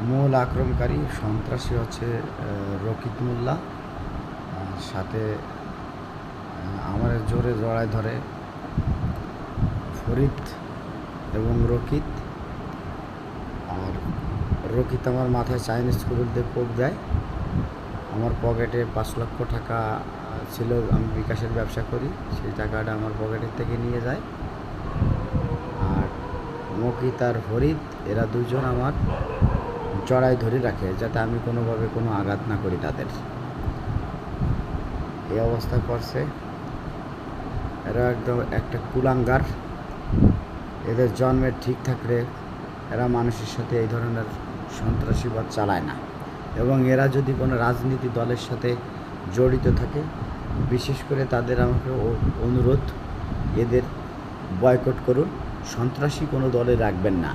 মূল আক্রমণকারী সন্ত্রাসী হচ্ছে রকিত মোল্লা, আর সাথে আমার জোরে জড়ায় ধরে ফরিদ এবং রকিত। আর রকিত আমার মাথায় চাইনিজ কুড়ুল দিয়ে কোপ দেয়। আমার পকেটে 5 লক্ষ টাকা ছিল, আমি বিকাশের ব্যবসা করি, সেই টাকাটা আমার পকেটের থেকে নিয়ে যায়। আর মকিত আর ফরিদ এরা দুজন আমার জড়াই ধরে রাখে, যাতে আমি কোনোভাবে কোনো আঘাত না করি তাদের। এই অবস্থা করছে। এরা একদম একটা কুলাঙ্গার। এদের জন্মের ঠিক থাকলে এরা মানুষের সাথে এই ধরনের সন্ত্রাসীবাদ চালায় না। এবং এরা যদি কোনো রাজনীতি দলের সাথে জড়িত থাকে, বিশেষ করে তাদের আমাকে অনুরোধ, এদের বয়কট করুন, সন্ত্রাসী কোনো দলে রাখবেন না।